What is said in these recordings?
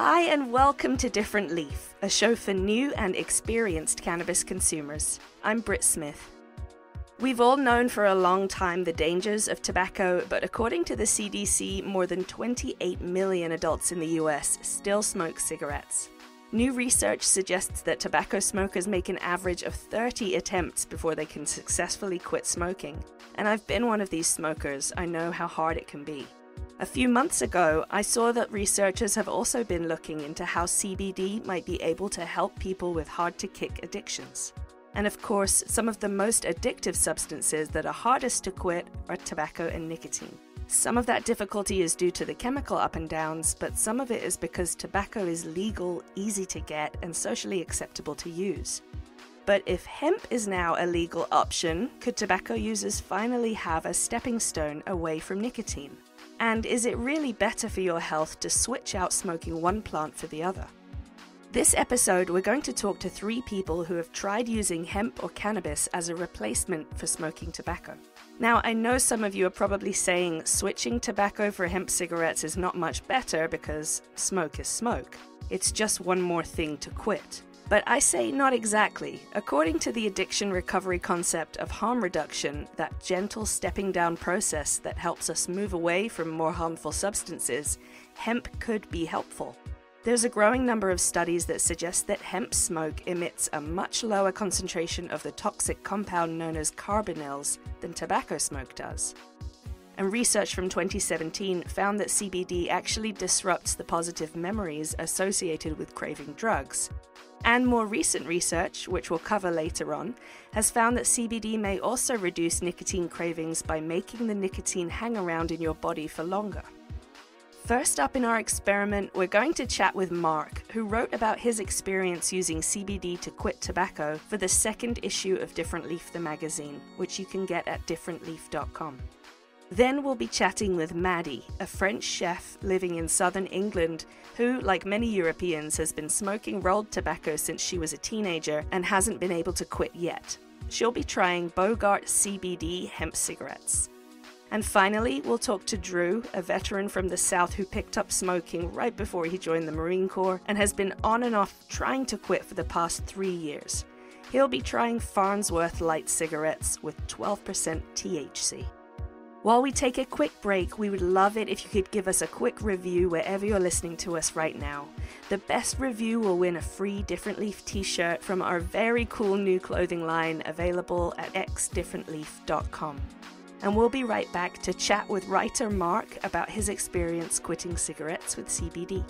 Hi and welcome to Different Leaf, a show for new and experienced cannabis consumers. I'm Britt Smith. We've all known for a long time the dangers of tobacco, but according to the CDC, more than 28 million adults in the US still smoke cigarettes. New research suggests that tobacco smokers make an average of 30 attempts before they can successfully quit smoking. And I've been one of these smokers. I know how hard it can be. A few months ago, I saw that researchers have also been looking into how CBD might be able to help people with hard-to-kick addictions. And of course, some of the most addictive substances that are hardest to quit are tobacco and nicotine. Some of that difficulty is due to the chemical up and downs, but some of it is because tobacco is legal, easy to get, and socially acceptable to use. But if hemp is now a legal option, could tobacco users finally have a stepping stone away from nicotine? And is it really better for your health to switch out smoking one plant for the other? This episode, we're going to talk to 3 people who have tried using hemp or cannabis as a replacement for smoking tobacco. Now, I know some of you are probably saying switching tobacco for hemp cigarettes is not much better because smoke is smoke. It's just one more thing to quit. But I say not exactly. According to the addiction recovery concept of harm reduction, that gentle stepping down process that helps us move away from more harmful substances, hemp could be helpful. There's a growing number of studies that suggest that hemp smoke emits a much lower concentration of the toxic compound known as carbonyls than tobacco smoke does. And research from 2017 found that CBD actually disrupts the positive memories associated with craving drugs. And more recent research, which we'll cover later on, has found that CBD may also reduce nicotine cravings by making the nicotine hang around in your body for longer. First up in our experiment, we're going to chat with Mark, who wrote about his experience using CBD to quit tobacco for the second issue of Different Leaf the magazine, which you can get at differentleaf.com. Then we'll be chatting with Maddie, a French chef living in southern England who, like many Europeans, has been smoking rolled tobacco since she was a teenager and hasn't been able to quit yet. She'll be trying Bogart CBD hemp cigarettes. And finally, we'll talk to Drew, a veteran from the South who picked up smoking right before he joined the Marine Corps and has been on and off trying to quit for the past 3 years. He'll be trying Farnsworth light cigarettes with 12% THC. While we take a quick break, we would love it if you could give us a quick review wherever you're listening to us right now. The best review will win a free Different Leaf t-shirt from our very cool new clothing line available at xdifferentleaf.com. And we'll be right back to chat with writer Mark about his experience quitting cigarettes with CBD.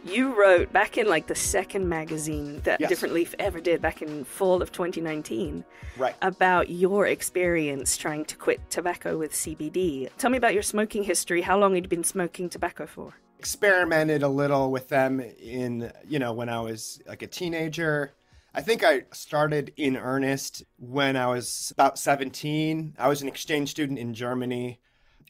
You wrote back in the second magazine that Yes. Different Leaf ever did back in fall of 2019 Right. about your experience trying to quit tobacco with CBD. Tell me about your smoking history. How long had you been smoking tobacco for? Experimented a little with them in, when I was like a teenager. I think I started in earnest when I was about 17. I was an exchange student in Germany.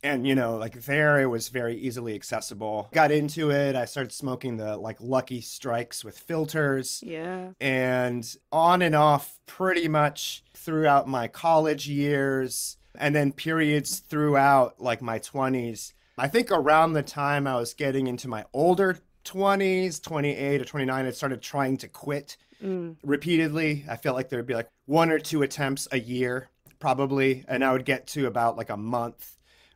And, there it was very easily accessible. Got into it. I started smoking the Lucky Strikes with filters. Yeah. And on and off pretty much throughout my college years and then periods throughout my 20s. I think around the time I was getting into my older 20s, 28 or 29, I started trying to quit repeatedly. I felt like there'd be 1 or 2 attempts a year probably. And I would get to about a month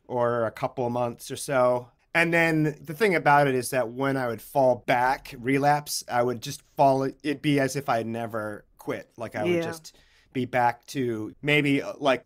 or a couple of months or so. And then the thing about it is that when I would fall back, relapse, I would just fall, it'd be as if I had never quit. I would just be back to maybe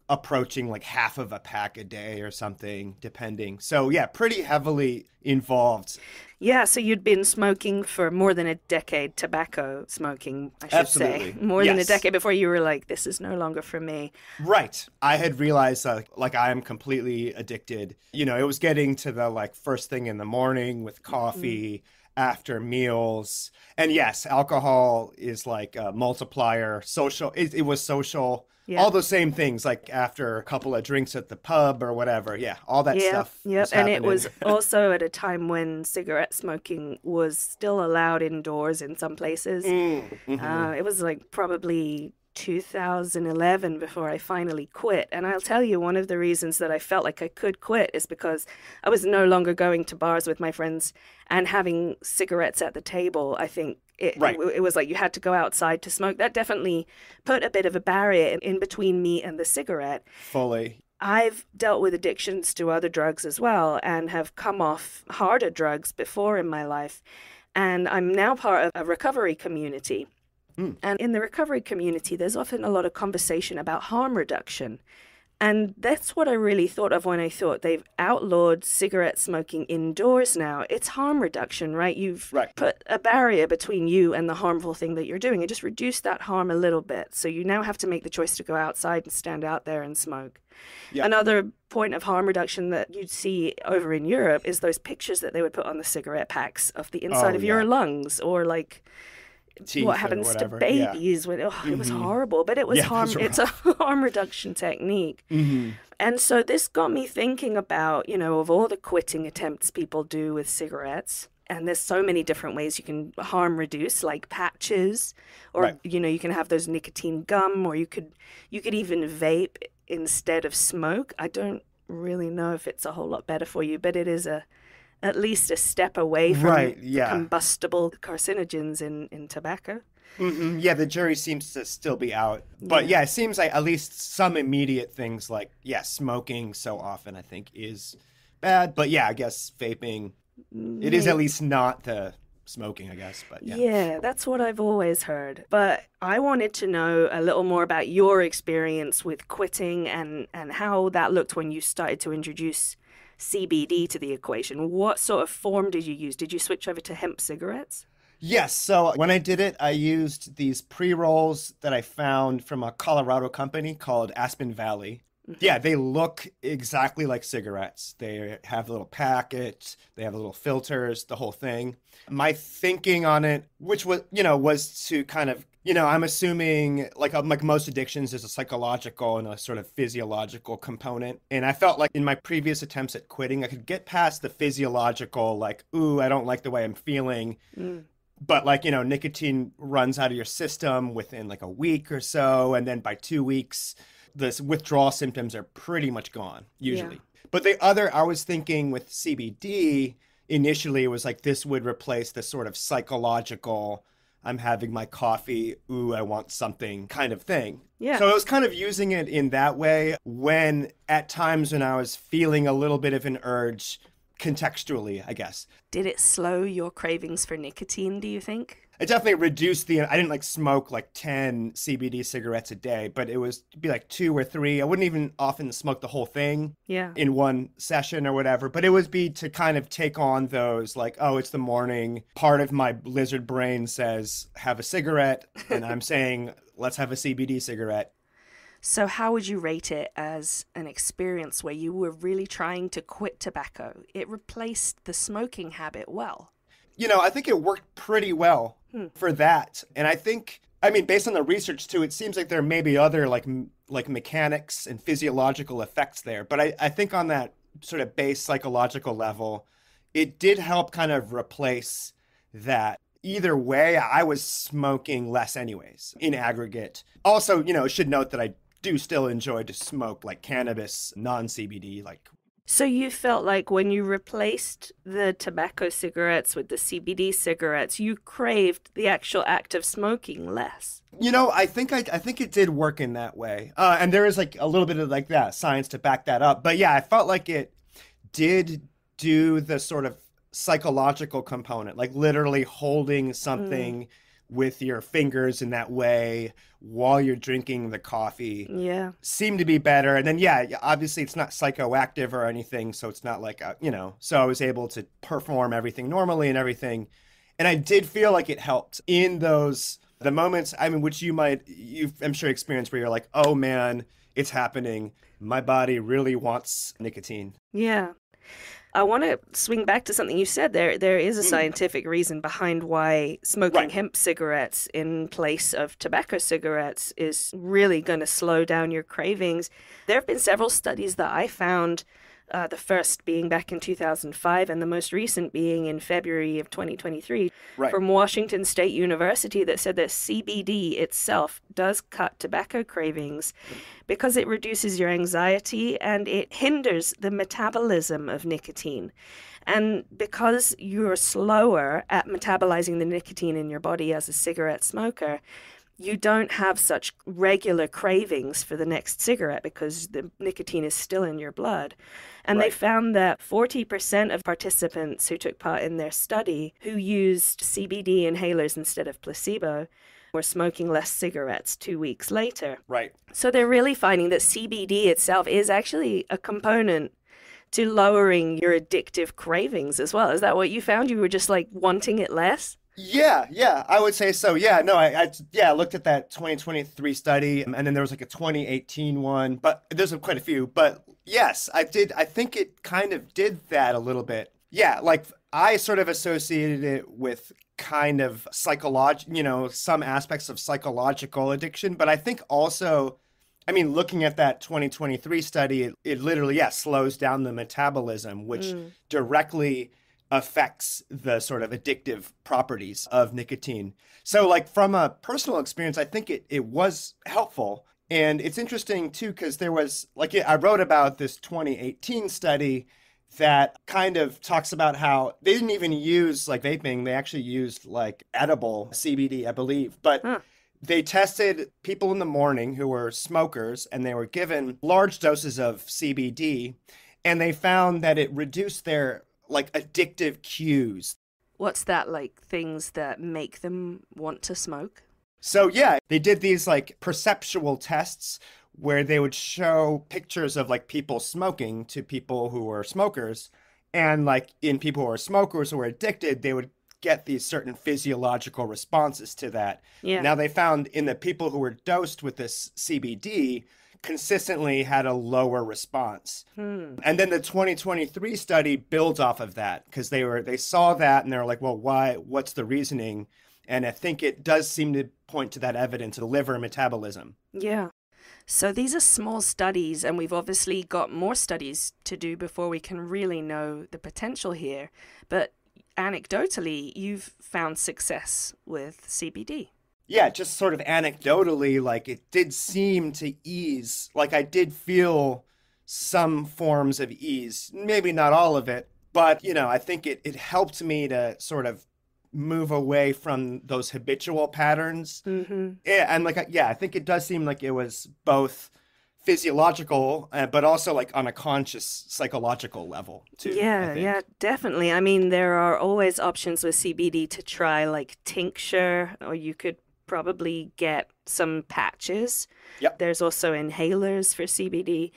approaching half of a pack a day or something, depending. So yeah, pretty heavily involved. Yeah, so you'd been smoking for more than a decade, tobacco smoking, I should Absolutely. say. More than a Yes. decade before you were like, this is no longer for me. Right. I had realized I am completely addicted. It was getting to the first thing in the morning with coffee after meals. And yes, alcohol is like a multiplier, social. It was social. Yeah. All the same things, like after a couple of drinks at the pub or whatever. Yeah, all that stuff. Yep. Was And happening. it was also at a time when cigarette smoking was still allowed indoors in some places. It was like probably 2011 before I finally quit. And I'll tell you, one of the reasons that I felt like I could quit is because I was no longer going to bars with my friends and having cigarettes at the table. I think it was like you had to go outside to smoke. That definitely put a bit of a barrier in between me and the cigarette. Fully. I've dealt with addictions to other drugs as well and have come off harder drugs before in my life. And I'm now part of a recovery community. And in the recovery community, there's often a lot of conversation about harm reduction. And that's what I really thought of when I thought they've outlawed cigarette smoking indoors now. It's harm reduction, right? You've put a barrier between you and the harmful thing that you're doing and just reduce that harm a little bit. So you now have to make the choice to go outside and stand out there and smoke. Yeah. Another point of harm reduction that you'd see over in Europe is those pictures that they would put on the cigarette packs of the inside of your lungs, or like what happens to babies when it was horrible, but it was harm. It's a harm reduction technique. And so this got me thinking about, of all the quitting attempts people do with cigarettes, and there's so many different ways you can harm reduce, like patches, or you can have those nicotine gum, or you could even vape instead of smoke. I don't really know if it's a whole lot better for you, but it is at least a step away from combustible carcinogens in tobacco. Yeah, the jury seems to still be out. But it seems like at least some immediate things like, smoking so often I think is bad. But I guess vaping, it is at least not the smoking, I guess. But yeah, that's what I've always heard. But I wanted to know a little more about your experience with quitting and how that looked when you started to introduce CBD to the equation. What sort of form did you use? Did you switch over to hemp cigarettes? Yes. So when I did it, I used these pre-rolls that I found from a Colorado company called Aspen Valley. Yeah, they look exactly like cigarettes. They have a little packet, they have little filters, the whole thing. My thinking on it, which was, was to kind of, I'm assuming like most addictions, there's a psychological and a sort of physiological component. And I felt like in my previous attempts at quitting, I could get past the physiological, like, ooh, I don't like the way I'm feeling. But like, nicotine runs out of your system within like a week or so. And then by 2 weeks, the withdrawal symptoms are pretty much gone, usually. But I was thinking with CBD, initially it was like this would replace the sort of psychological, I'm having my coffee, ooh, I want something kind of thing. Yeah. So I was kind of using it in that way when at times when I was feeling a little bit of an urge contextually, I guess. Did it slow your cravings for nicotine, do you think? It definitely reduced I didn't like smoke like 10 CBD cigarettes a day, but it was be like 2 or 3. I wouldn't even often smoke the whole thing in one session or whatever, but it would be to kind of take on those like, oh, it's the morning. Part of my lizard brain says, have a cigarette. And I'm saying, let's have a CBD cigarette. So how would you rate it as an experience where you were really trying to quit tobacco? It replaced the smoking habit well. I think it worked pretty well for that. And I think, based on the research too, it seems like there may be other like mechanics and physiological effects there. But I think on that sort of base psychological level, it did help kind of replace that. Either way, I was smoking less anyways in aggregate. Also, should note that I do still enjoy to smoke like cannabis, non-CBD, like. So you felt like when you replaced the tobacco cigarettes with the CBD cigarettes, you craved the actual act of smoking less? I think it did work in that way. And there is like a little bit of like that science to back that up. But yeah, I felt like it did do the sort of psychological component, like literally holding something with your fingers in that way while you're drinking the coffee seemed to be better. And then, obviously it's not psychoactive or anything. So it's not like, so I was able to perform everything normally and everything. And I did feel like it helped in the moments, which you've, I'm sure, experienced where you're like, oh man, it's happening. My body really wants nicotine. Yeah. I want to swing back to something you said there. There is a scientific reason behind why smoking hemp cigarettes in place of tobacco cigarettes is really going to slow down your cravings. There have been several studies that I found, the first being back in 2005 and the most recent being in February of 2023 from Washington State University, that said that CBD itself does cut tobacco cravings because it reduces your anxiety and it hinders the metabolism of nicotine. And because you're slower at metabolizing the nicotine in your body as a cigarette smoker, you don't have such regular cravings for the next cigarette because the nicotine is still in your blood. And they found that 40% of participants who took part in their study who used CBD inhalers instead of placebo were smoking less cigarettes 2 weeks later. Right. So they're really finding that CBD itself is actually a component to lowering your addictive cravings as well. Is that what you found? You were just like wanting it less? Yeah, I would say so. Yeah, no, I looked at that 2023 study, and then there was like a 2018 one, but there's quite a few. But yes, I did. I think it kind of did that a little bit. Yeah, like I sort of associated it with kind of psychological, some aspects of psychological addiction. But I think also, I mean, looking at that 2023 study, it literally, slows down the metabolism, which directly affects the sort of addictive properties of nicotine. So like from a personal experience, I think it was helpful. And it's interesting too, because there was I wrote about this 2018 study that kind of talks about how they didn't even use like vaping. They actually used like edible CBD, I believe. But they tested people in the morning who were smokers and they were given large doses of CBD, and they found that it reduced their like addictive cues. What's that, like things that make them want to smoke? So yeah, they did these like perceptual tests where they would show pictures of like people smoking to people who were smokers. And like in people who are smokers who were addicted, they would get these certain physiological responses to that. Yeah. Now they found in the people who were dosed with this CBD consistently had a lower response. And then the 2023 study builds off of that because they saw that and they were like, well, why? What's the reasoning? And I think it does seem to point to that evidence of liver metabolism. Yeah. So these are small studies, and we've obviously got more studies to do before we can really know the potential here. But anecdotally, you've found success with CBD. Yeah, just sort of anecdotally, like it did seem to ease. Like I did feel some forms of ease, maybe not all of it, but I think it helped me to sort of move away from those habitual patterns. Yeah, and I think it does seem like it was both physiological, but also like on a conscious psychological level too. Yeah, definitely. I mean, there are always options with CBD to try, like tincture, or you could probably get some patches. Yep. There's also inhalers for CBD.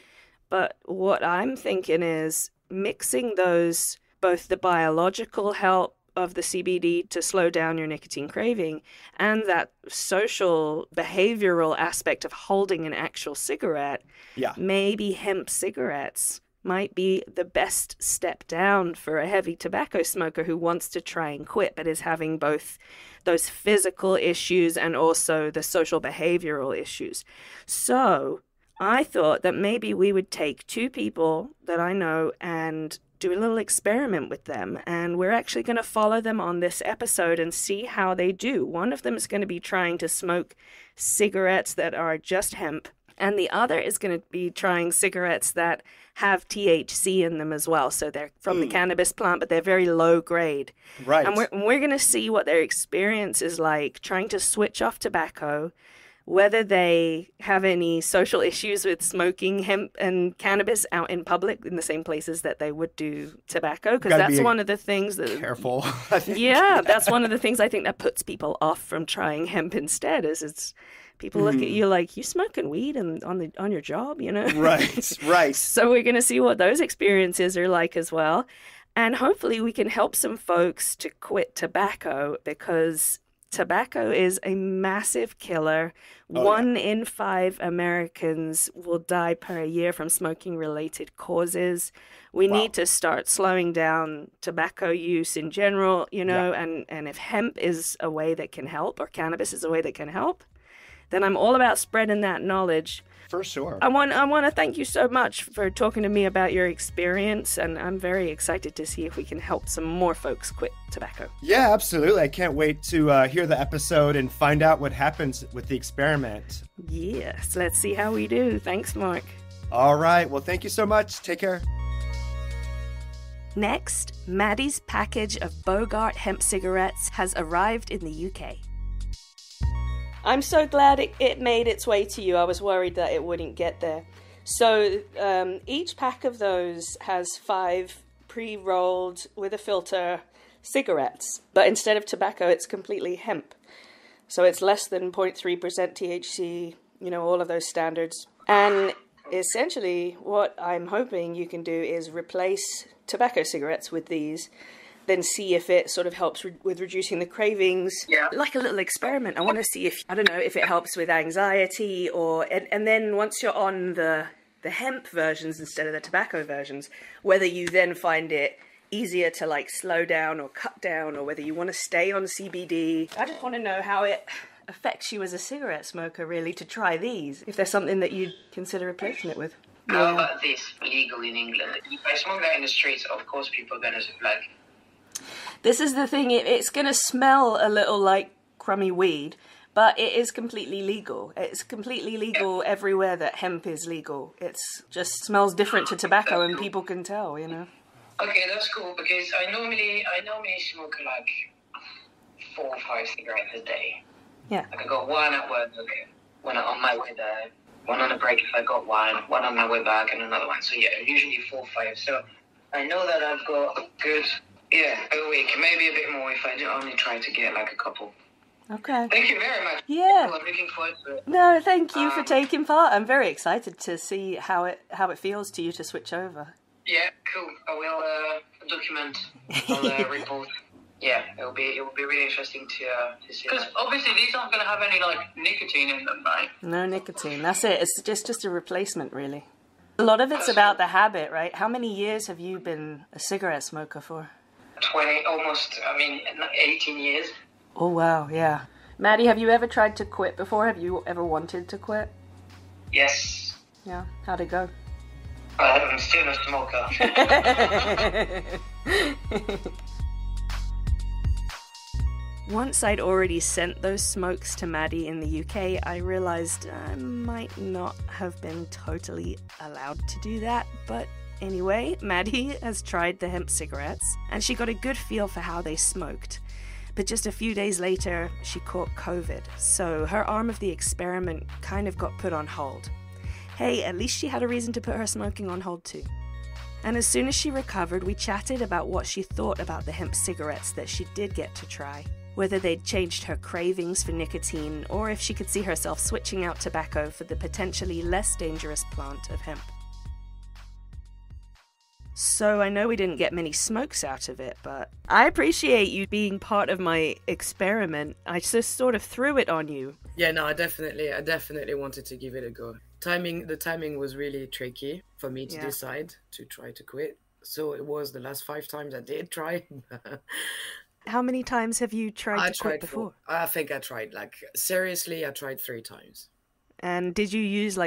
But what I'm thinking is mixing those, both the biological help of the CBD to slow down your nicotine craving and that social behavioral aspect of holding an actual cigarette. Yeah. Maybe hemp cigarettes might be the best step down for a heavy tobacco smoker who wants to try and quit but is having both those physical issues and also the social behavioral issues. So I thought that maybe we would take two people that I know and do a little experiment with them. And we're actually going to follow them on this episode and see how they do. One of them is going to be trying to smoke cigarettes that are just hemp. And the other is going to be trying cigarettes that have THC in them as well. So they're from the cannabis plant, but they're very low grade. Right. And we're going to see what their experience is like trying to switch off tobacco, whether they have any social issues with smoking hemp and cannabis out in public in the same places that they would do tobacco. Because that's one of the things that... Careful. Yeah, that's one of the things I think that puts people off from trying hemp instead is people look at you like, you smoking weed and on your job, Right. So we're going to see what those experiences are like as well. And hopefully we can help some folks to quit tobacco because Tobacco is a massive killer. Oh, yeah. 1 in 5 Americans will die per year from smoking related causes. We Wow. need to start slowing down tobacco use in general, Yeah, and if hemp is a way that can help, or cannabis is a way that can help, then I'm all about spreading that knowledge. for sure. I want to thank you so much for talking to me about your experience, and I'm very excited to see if we can help some more folks quit tobacco. Yeah, absolutely. I can't wait to hear the episode and find out what happens with the experiment. Yes, let's see how we do. Thanks, Mark. All right. Well, thank you so much. Take care. Next, Maddie's package of Bogart hemp cigarettes has arrived in the UK. I'm so glad it made its way to you. I was worried that it wouldn't get there. So each pack of those has 5 pre-rolled with a filter cigarettes. But instead of tobacco, it's completely hemp. So it's less than 0.3% THC, all of those standards. And essentially what I'm hoping you can do is replace tobacco cigarettes with these, then see if it sort of helps with reducing the cravings. Yeah. Like a little experiment. I want to see if it helps with anxiety, and then once you're on the hemp versions instead of the tobacco versions, whether you then find it easier to like slow down or cut down, or whether you want to stay on CBD. I just want to know how it affects you as a cigarette smoker, really, to try these, if there's something that you'd consider replacing it with. How about this legal in England? If I smoke that in the streets, of course people are going to like... This is the thing, it's going to smell a little like crummy weed, but it is completely legal. It's completely legal everywhere that hemp is legal. It just smells different to tobacco, and people can tell, Okay, that's cool, because I normally smoke like 4 or 5 cigarettes a day. Yeah. Like I got one at work, when I'm on my way there, one on a break if I got one on my way back, and another one. So yeah, usually 4 or 5. So I know that I've got a good, a week, maybe a bit more if I only try to get like a couple. Okay. Thank you very much. Yeah. Cool, I'm looking forward to it. No, thank you for taking part. I'm very excited to see how it feels to you to switch over. Yeah, cool. I will document. I'll report. Yeah, it'll be really interesting to see. Because obviously these aren't going to have any like nicotine in them, right? No nicotine. That's it. It's just a replacement, really. A lot of it's about the habit, right? How many years have you been a cigarette smoker for? 18 years. Oh wow, yeah. Maddie, have you ever tried to quit before? Have you ever wanted to quit? Yes. Yeah. How'd it go? I'm still a smoker. Once I'd already sent those smokes to Maddie in the UK, I realized I might not have been totally allowed to do that. But anyway, Maddie has tried the hemp cigarettes, and she got a good feel for how they smoked. But just a few days later, she caught COVID, so her arm of the experiment kind of got put on hold. Hey, at least she had a reason to put her smoking on hold too. And as soon as she recovered, we chatted about what she thought about the hemp cigarettes that she did get to try. Whether they'd changed her cravings for nicotine, or if she could see herself switching out tobacco for the potentially less dangerous plant of hemp. So I know we didn't get many smokes out of it, but I appreciate you being part of my experiment. I just sort of threw it on you. Yeah, no, I definitely wanted to give it a go. The timing was really tricky for me to decide to try to quit. So it was the last 5 times I did try. How many times have you tried to quit before? I think I tried, seriously, I tried 3 times. And did you use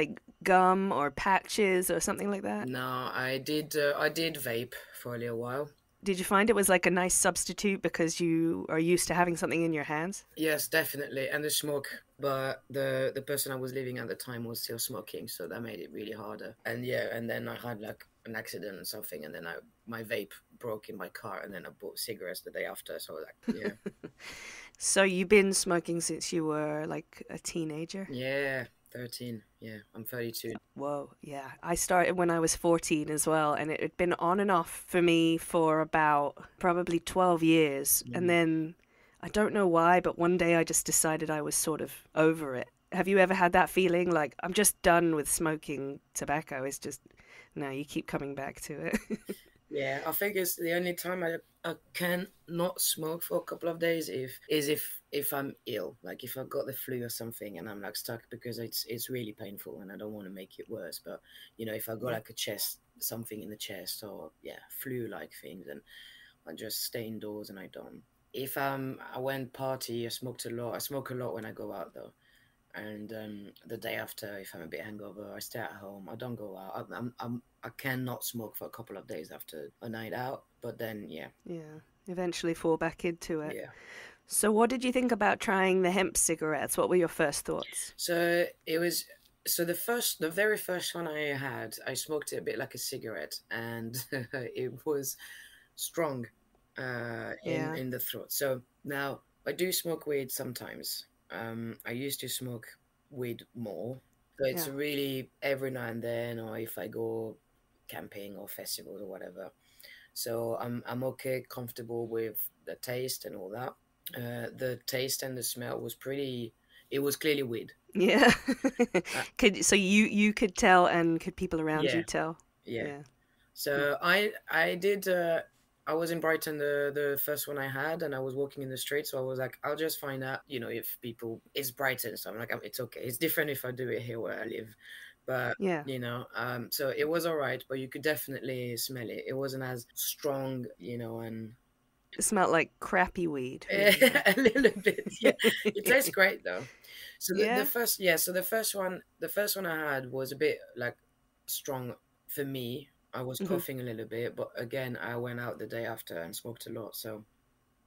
gum or patches or something like that? No, I did vape for a little while. Did you find it was a nice substitute because you are used to having something in your hands? Yes, definitely. And the smoke, but the person I was living at the time was still smoking, so that made it really harder. And and then I had an accident or something, and then my vape broke in my car, and then I bought cigarettes the day after. So So you've been smoking since you were a teenager? Yeah, 13. Yeah, I'm 32. Whoa, yeah. I started when I was 14 as well, and it had been on and off for me for about probably 12 years. And then, I don't know why, but one day I just decided I was sort of over it. Have you ever had that feeling I'm just done with smoking tobacco? It's just, no, you keep coming back to it. Yeah, I think it's the only time I can not smoke for a couple of days if I'm ill, like if I've got the flu or something and I'm like stuck because it's really painful and I don't want to make it worse. But if I got Yeah. like a chest, something in the chest or flu like things, and I just stay indoors and I don't. If I went party, I smoked a lot. I smoke a lot when I go out though. And the day after, if I'm a bit hangover, I stay at home. I don't go out. I cannot smoke for a couple of days after a night out. But then, Yeah. Eventually fall back into it. yeah. So what did you think about trying the hemp cigarettes? What were your first thoughts? So it was. So the very first one I had, I smoked it a bit like a cigarette, and it was strong, Yeah. in the throat. So now I do smoke weed sometimes. I used to smoke weed more. So it's Yeah. really every now and then, or if I go camping or festivals or whatever. So I'm okay, comfortable with the taste and all that. The taste and the smell was pretty. It was clearly weed. Yeah. Uh, So you could tell, and could people around yeah, you tell? yeah. Yeah. So I did. I was in Brighton the first one I had, and I was walking in the street. So I was like, I'll just find out, if people. It's Brighton, so I'm like, it's okay. It's different if I do it here where I live, but Yeah. so it was all right. But you could definitely smell it. It wasn't as strong, and It smelled like crappy weed, really. a little bit. Yeah, it tastes great though. So the Yeah. first, so the first one I had was a bit like strong for me. I was Hmm. coughing a little bit, but again, I went out the day after and smoked a lot. So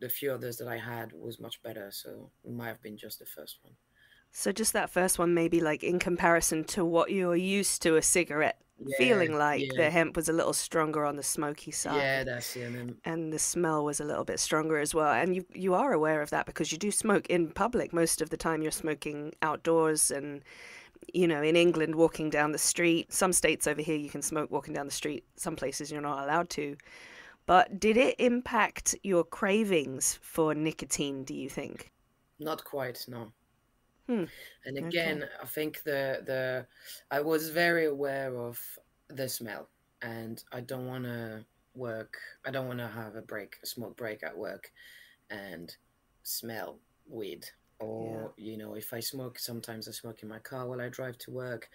the few others that I had was much better. So it might have been just the first one. So just that first one, maybe like in comparison to what you're used to a cigarette Yeah, feeling like, yeah, the hemp was a little stronger on the smoky yeah. side. That's it. And then And the smell was a little bit stronger as well. And you are aware of that because you do smoke in public. Most of the time you're smoking outdoors and, in England, walking down the street. Some states over here you can smoke walking down the street. Some places you're not allowed to. But did it impact your cravings for nicotine, do you think? not quite, no. Hmm. And Okay. again, I think the I was very aware of the smell, and I don't want to work. I don't want to have a smoke break at work, and smell weed. Yeah. Or if I smoke, sometimes I smoke in my car while I drive to work.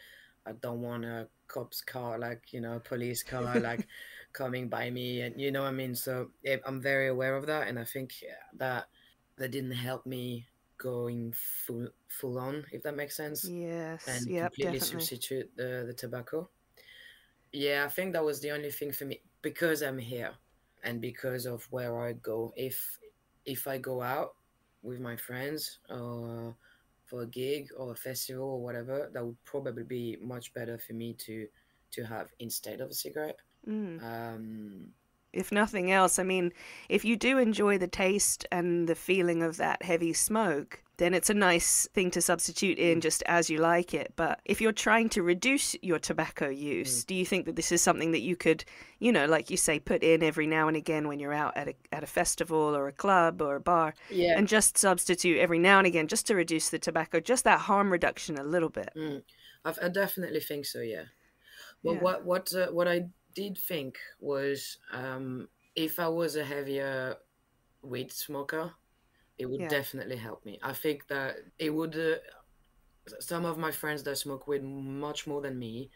I don't want a cop's car, like a police car, like coming by me, and you know what I mean. So I'm very aware of that, and I think that didn't help me going full on, if that makes sense, Yes. and Yep, completely definitely. substitute the tobacco. Yeah, I think that was the only thing for me because I'm here and because of where I go. If I go out with my friends or for a gig or a festival or whatever, that would probably be much better for me to have instead of a cigarette. Mm. Um, If nothing else, I mean, if you do enjoy the taste and the feeling of that heavy smoke, then it's a nice thing to substitute in mm, just as you like it. But if you're trying to reduce your tobacco mm. use, do you think that this is something that you could, like you say, put in every now and again when you're out at a festival or a club or a bar, Yeah, and just substitute every now and again just to reduce the tobacco, just that harm reduction a little bit? mm. I definitely think so. Yeah. But Yeah, what I did think was, if I was a heavier weed smoker, it would yeah, definitely help me. I think that it would. Some of my friends that smoke weed much more than me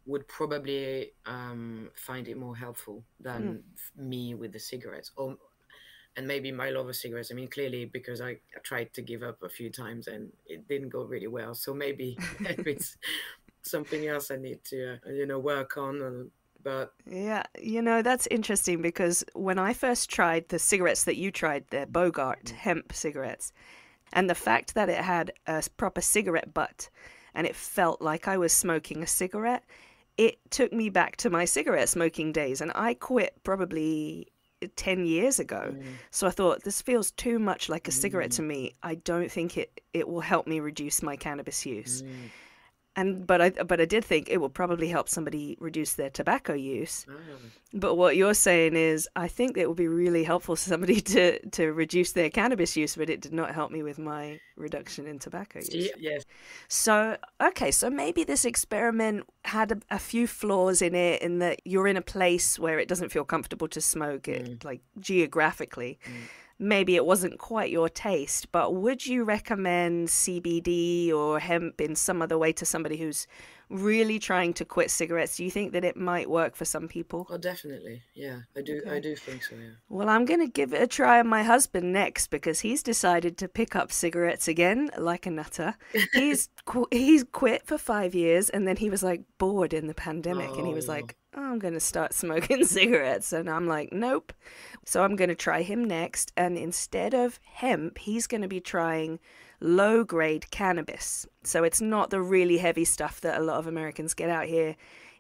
would probably find it more helpful mm, than me with the cigarettes, or and maybe my love of cigarettes. I mean, clearly because I tried to give up a few times and it didn't go really well. So maybe maybe it's something else I need to work on. But yeah. That's interesting because when I first tried the cigarettes that you tried, the Bogart hemp cigarettes, and the fact that it had a proper cigarette butt and it felt like I was smoking a cigarette, it took me back to my cigarette smoking days. And I quit probably 10 years ago. mm, So I thought, this feels too much like a cigarette mm, to me. I don't think it will help me reduce my cannabis use. mm, But I did think it will probably help somebody reduce their tobacco use. Oh. But what you're saying is, I think it would be really helpful for somebody to reduce their cannabis use, but it did not help me with my reduction in tobacco use. Yes. So, okay, so maybe this experiment had a few flaws in it, in that you're in a place where it doesn't feel comfortable to smoke it, like geographically. Maybe it wasn't quite your taste, but would you recommend CBD or hemp in some other way to somebody who's really trying to quit cigarettes? Do you think that it might work for some people? Oh, definitely. Yeah, I do. Okay. I do think so. Yeah. Well, I'm going to give it a try on my husband next, because he's decided to pick up cigarettes again like a nutter. He's quit for 5 years, and then he was like bored in the pandemic, and he was like, oh, I'm going to start smoking cigarettes. And I'm like, nope. So I'm going to try him next. And instead of hemp, he's going to be trying low-grade cannabis. So it's not the really heavy stuff that a lot of Americans get out here.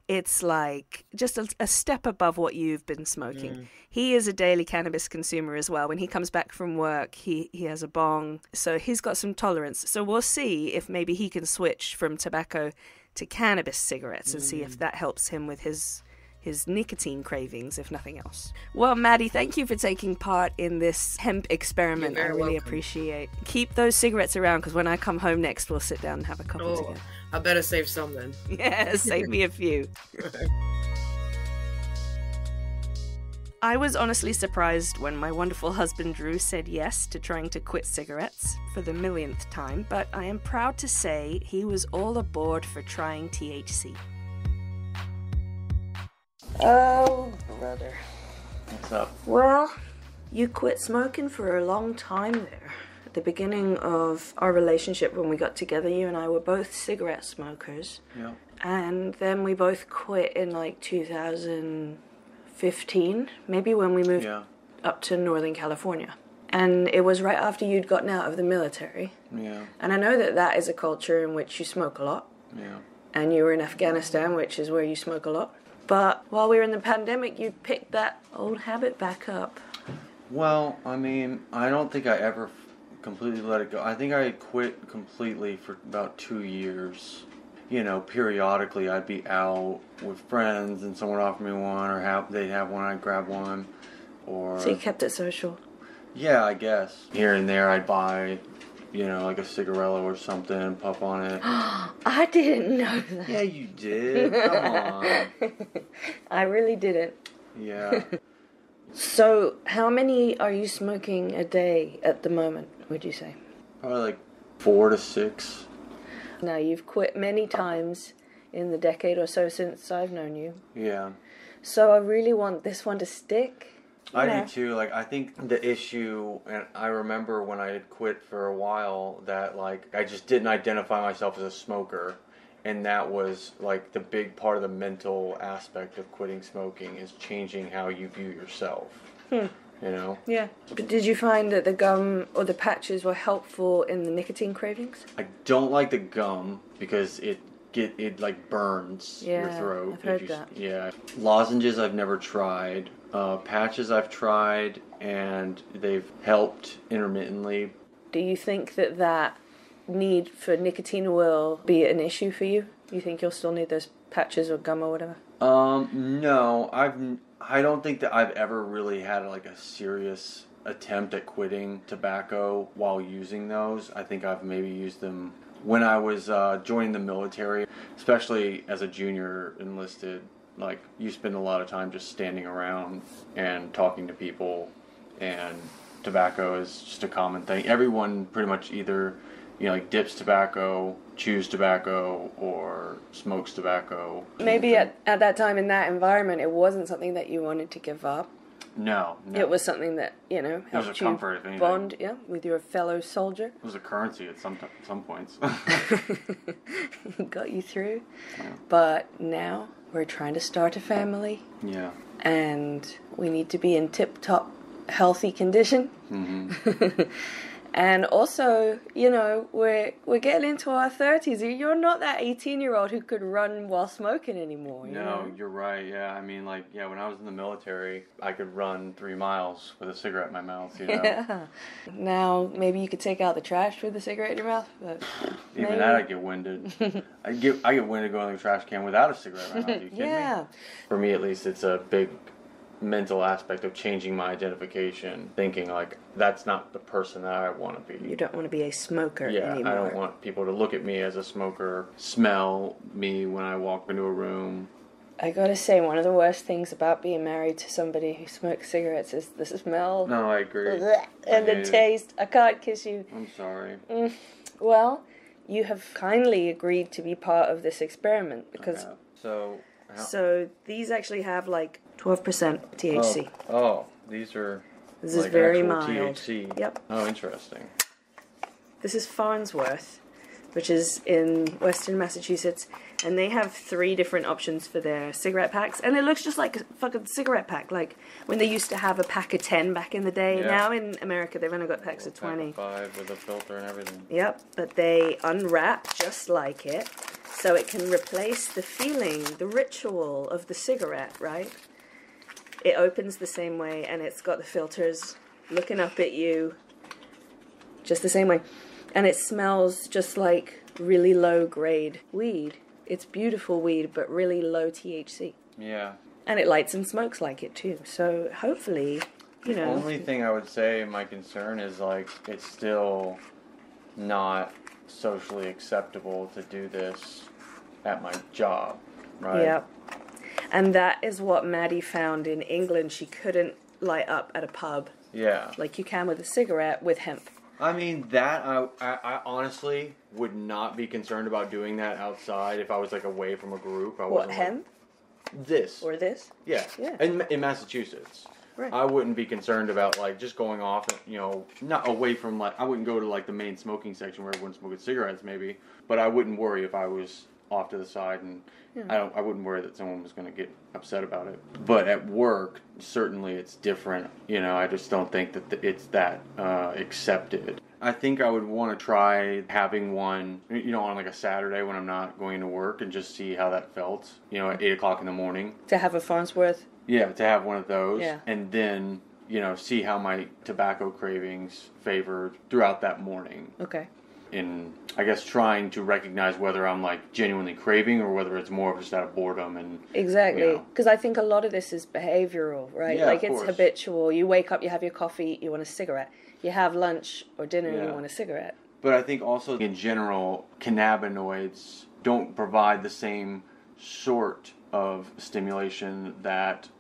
It's like just a step above what you've been smoking. He is a daily cannabis consumer as well. When he comes back from work, he has a bong. So he's got some tolerance. So we'll see if maybe he can switch from tobacco to cannabis cigarettes and see if that helps him with his nicotine cravings, if nothing else. Well, Maddie, thank you for taking part in this hemp experiment. I really appreciate. Keep those cigarettes around, because when I come home next, we'll sit down and have a couple together. I better save some then. Yeah, save me a few. I was honestly surprised when my wonderful husband Drew said yes to trying to quit cigarettes for the millionth time, but I am proud to say he was all aboard for trying THC. Oh, brother. What's up? Well, you quit smoking for a long time there. At the beginning of our relationship, when we got together, you and I were both cigarette smokers. Yeah. And then we both quit in like 2015, maybe when we moved up to Northern California. And it was right after you'd gotten out of the military. Yeah. And I know that that is a culture in which you smoke a lot. Yeah. And you were in Afghanistan, which is where you smoke a lot. But while we were in the pandemic, you picked that old habit back up. Well, I mean, I don't think I ever completely let it go. I think I quit completely for about 2 years. You know, periodically I'd be out with friends and someone offered me one, or they'd have one, I'd grab one. Or So you kept it social? Yeah, I guess. Here and there I'd buy, you know, like a cigarillo or something and puff on it. I didn't know that. Yeah, you did. Come on. I really didn't. Yeah. So, how many are you smoking a day at the moment, would you say? Probably like 4 to 6. Now, you've quit many times in the decade or so since I've known you. Yeah. So I really want this one to stick. I do too. Like, I think the issue, and I remember when I had quit for a while, that like I just didn't identify myself as a smoker, and that was like the big part of the mental aspect of quitting smoking, is changing how you view yourself. You know? Yeah. But did you find that the gum or the patches were helpful in the nicotine cravings? I don't like the gum because it like burns your throat. I've heard that. Yeah. Lozenges I've never tried. Patches I've tried, and they've helped intermittently. Do you think that need for nicotine will be an issue for you? You think you'll still need those patches or gum or whatever? No. I don't think that I've ever really had like a serious attempt at quitting tobacco while using those. I think I've maybe used them when I was joining the military, especially as a junior enlisted. Like, you spend a lot of time just standing around and talking to people, and tobacco is just a common thing. Everyone pretty much either, you know, like dips tobacco, chews tobacco, or smokes tobacco. Maybe at that time in that environment, it wasn't something that you wanted to give up. No. It was something that, you know, helped was a comfort, if you anything. bond with your fellow soldier. It was a currency at some points. Got you through. Yeah. But now we're trying to start a family. Yeah. And we need to be in tip-top healthy condition. Mm-hmm. And also, you know, we're getting into our 30s. You're not that 18-year-old who could run while smoking anymore. You know? You're right. Yeah, I mean, like, yeah, when I was in the military, I could run 3 miles with a cigarette in my mouth, you know? Yeah. Now, maybe you could take out the trash with a cigarette in your mouth, but Even maybe. that, I get winded. I get winded going to the trash can without a cigarette in my mouth. Are you kidding me? For me, at least, it's a big mental aspect of changing my identification, thinking like that's not the person that I want to be. You don't want to be a smoker anymore. I don't want people to look at me as a smoker, smell me when I walk into a room. I gotta say, one of the worst things about being married to somebody who smokes cigarettes is the smell. No, I agree. And the taste. I can't kiss you. I'm sorry. Well, you have kindly agreed to be part of this experiment because. So these actually have like 12% THC. Oh, these are. This is very mild. THC. Yep. Oh, interesting. This is Farnsworth, which is in Western Massachusetts, and they have 3 different options for their cigarette packs, and it looks just like a fucking cigarette pack, like when they used to have a pack of 10 back in the day. Yeah. Now in America, they've only got packs of 20. Pack of 5 with a filter and everything. Yep, but they unwrap just like it, so it can replace the feeling, the ritual of the cigarette, right? It opens the same way, and it's got the filters looking up at you just the same way. And it smells just like really low-grade weed. It's beautiful weed, but really low THC. Yeah. And it lights and smokes like it, too. So hopefully, you know... The only thing I would say, my concern is, like, it's still not socially acceptable to do this at my job, right? Yep. And that is what Maddie found in England. She couldn't light up at a pub. Yeah. Like you can with a cigarette with hemp. I mean, that, I honestly would not be concerned about doing that outside if I was, like, away from a group. What, hemp? This. Or this? Yeah. Yeah. In Massachusetts. Right. I wouldn't be concerned about, like, just going off, you know, not away from, like, I wouldn't go to, like, the main smoking section where everyone's smoking cigarettes, maybe, but I wouldn't worry if I was off to the side, and I wouldn't worry that someone was going to get upset about it. But at work, certainly it's different. You know, I just don't think that it's that accepted. I think I would want to try having one, you know, on like a Saturday when I'm not going to work and just see how that felt, you know, at 8 o'clock in the morning. To have a Farnsworth? Yeah, to have one of those. Yeah. And then, you know, see how my tobacco cravings favored throughout that morning. Okay. In, I guess, trying to recognize whether I'm, like, genuinely craving or whether it's more of just out of boredom. And exactly. Because I think a lot of this is behavioral, right? Yeah, like, of it's course. habitual. You wake up, you have your coffee, you want a cigarette. You have lunch or dinner, Yeah. you want a cigarette. But I think also, in general, cannabinoids don't provide the same sort of stimulation that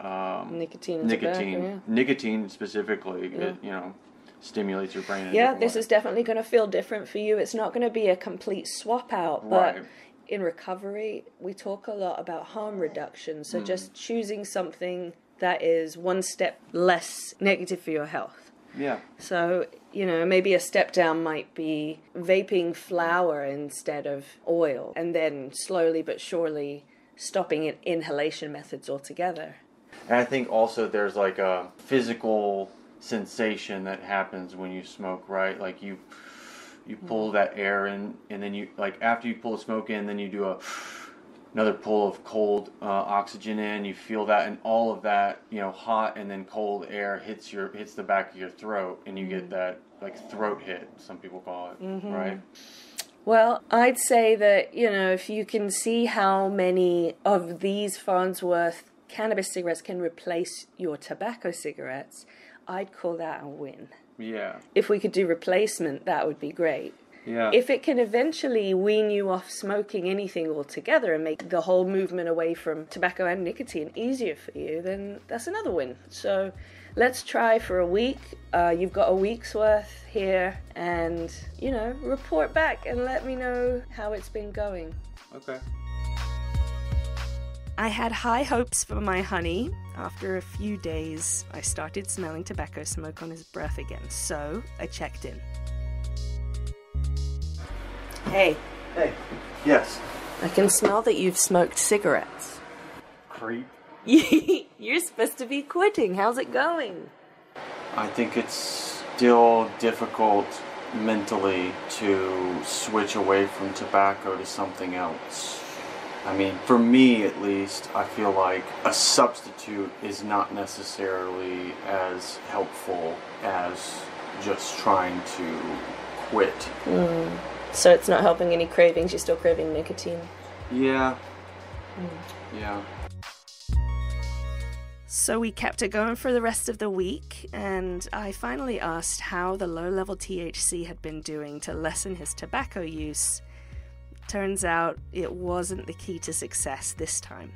Nicotine and tobacco, yeah. Nicotine specifically, it, you know, stimulates your brain in a Yeah, different this way. is definitely going to feel different for you. It's not going to be a complete swap out, but Right. in recovery, we talk a lot about harm reduction. So just choosing something that is one step less negative for your health. Yeah. So, you know, maybe a step down might be vaping flour instead of oil, and then slowly but surely stopping inhalation methods altogether. And I think also there's like a physical sensation that happens when you smoke, right? Like you pull that air in, and then you, like, after you pull the smoke in, then you do another pull of cold oxygen in. You feel that, and all of that, you know, hot and then cold air hits the back of your throat, and you get that, like, throat hit, some people call it, right? Well, I'd say that, you know, if you can see how many of these Farnsworth cannabis cigarettes can replace your tobacco cigarettes, I'd call that a win. Yeah. If we could do replacement, that would be great. Yeah. If it can eventually wean you off smoking anything altogether and make the whole movement away from tobacco and nicotine easier for you, then that's another win. So let's try for a week. You've got a week's worth here, and, you know, report back and let me know how it's been going. Okay. I had high hopes for my honey. After a few days, I started smelling tobacco smoke on his breath again, so I checked in. Hey. Hey. Yes. I can smell that you've smoked cigarettes. Creep. You're supposed to be quitting. How's it going? I think it's still difficult mentally to switch away from tobacco to something else. I mean, for me at least, I feel like a substitute is not necessarily as helpful as just trying to quit. So it's not helping any cravings, you're still craving nicotine? Yeah. Yeah. So we kept it going for the rest of the week, and I finally asked how the low-level THC had been doing to lessen his tobacco use. Turns out it wasn't the key to success this time.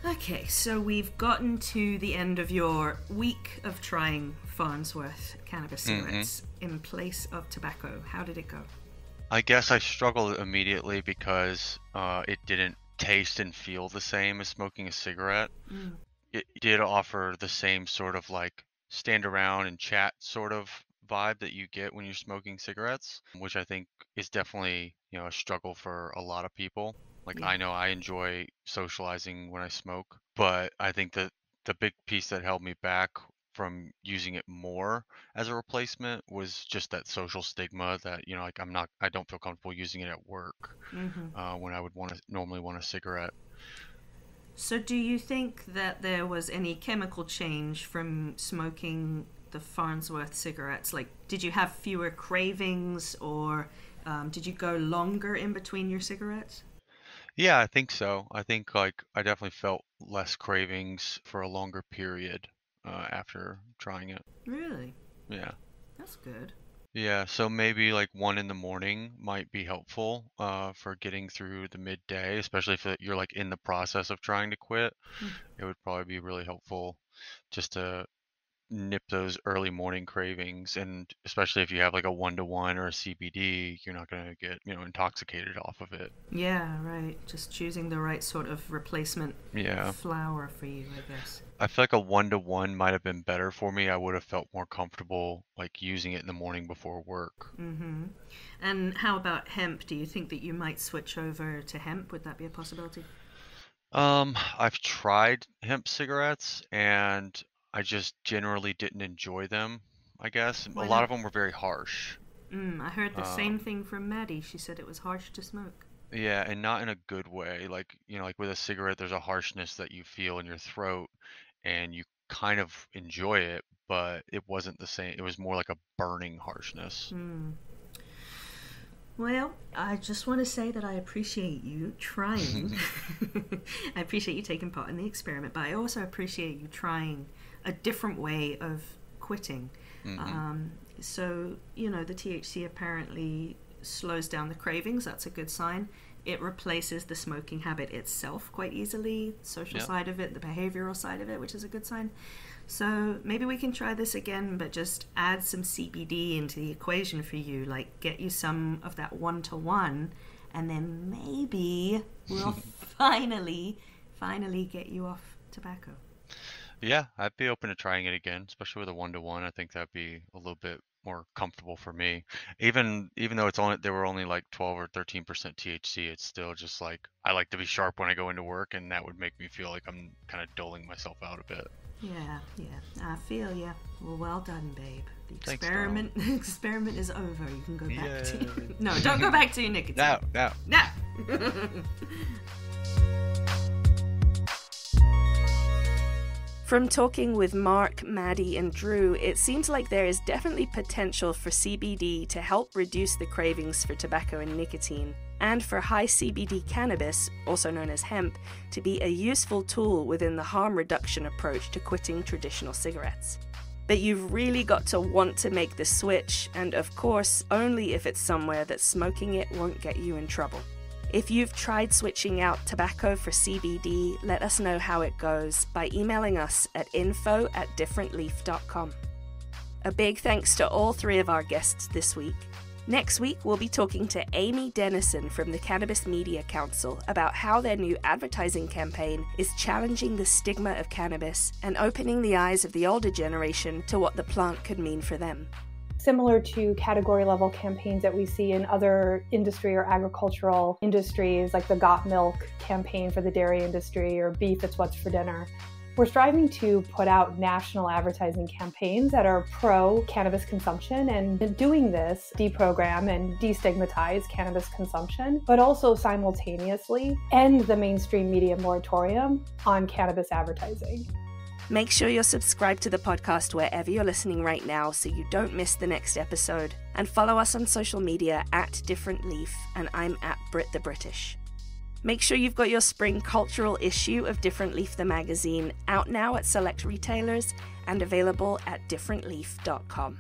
Okay, so we've gotten to the end of your week of trying Farnsworth cannabis cigarettes in place of tobacco. How did it go? I guess I struggled immediately because it didn't taste and feel the same as smoking a cigarette. It did offer the same sort of like stand around and chat sort of vibe that you get when you're smoking cigarettes, which I think is definitely, a struggle for a lot of people. Like, I know I enjoy socializing when I smoke, but I think that the big piece that held me back from using it more as a replacement was just that social stigma that, like I don't feel comfortable using it at work when I would normally want a cigarette. So do you think that there was any chemical change from smoking the Farnsworth cigarettes? Like, did you have fewer cravings, or did you go longer in between your cigarettes? Yeah, I think so. I think like I definitely felt less cravings for a longer period after trying it. Really? Yeah. That's good. Yeah, so maybe like 1 in the morning might be helpful for getting through the midday, especially if you're like in the process of trying to quit. It would probably be really helpful just to nip those early morning cravings, and especially if you have like a 1-to-1 or a CBD, you're not going to get intoxicated off of it. Yeah, right. Just choosing the right sort of replacement flower for you, I guess. I feel like a 1-to-1 might have been better for me. I would have felt more comfortable like using it in the morning before work. And how about hemp? Do you think that you might switch over to hemp? Would that be a possibility? I've tried hemp cigarettes and I just generally didn't enjoy them, I guess. Why A lot not? of them were very harsh. I heard the same thing from Maddie. She said it was harsh to smoke. Yeah, and not in a good way. Like, like with a cigarette, there's a harshness that you feel in your throat and you kind of enjoy it, but it wasn't the same. It was more like a burning harshness. Well, I just want to say that I appreciate you trying. I appreciate you taking part in the experiment, but I also appreciate you trying a different way of quitting. So, the THC apparently slows down the cravings. That's a good sign. It replaces the smoking habit itself quite easily, social side of it, the behavioral side of it, which is a good sign. So maybe we can try this again, but just add some CBD into the equation for you, like get you some of that 1-to-1, and then maybe we'll finally get you off tobacco. Yeah, I'd be open to trying it again, especially with a 1-to-1. I think that'd be a little bit more comfortable for me. Even though they were only like 12 or 13% THC, it's still just like I like to be sharp when I go into work, and that would make me feel like I'm kind of doling myself out a bit. Yeah, I feel ya. Well done, babe. The Thanks, experiment is over. You can go back to... No, don't go back to your nicotine. No. From talking with Mark, Maddie, and Drew, it seems like there is definitely potential for CBD to help reduce the cravings for tobacco and nicotine, and for high CBD cannabis, also known as hemp, to be a useful tool within the harm reduction approach to quitting traditional cigarettes. But you've really got to want to make the switch, and of course, only if it's somewhere that smoking it won't get you in trouble. If you've tried switching out tobacco for CBD, let us know how it goes by emailing us at info@differentleaf.com. A big thanks to all 3 of our guests this week. Next week, we'll be talking to Amy Dennison from the Cannabis Media Council about how their new advertising campaign is challenging the stigma of cannabis and opening the eyes of the older generation to what the plant could mean for them. Similar to category level campaigns that we see in other industry or agricultural industries, like the Got Milk campaign for the dairy industry or Beef It's What's for Dinner. We're striving to put out national advertising campaigns that are pro-cannabis consumption, and in doing this, deprogram and destigmatize cannabis consumption, but also simultaneously end the mainstream media moratorium on cannabis advertising. Make sure you're subscribed to the podcast wherever you're listening right now so you don't miss the next episode. And follow us on social media at Different Leaf, and I'm at Brit the British. Make sure you've got your spring cultural issue of Different Leaf the magazine out now at select retailers and available at differentleaf.com.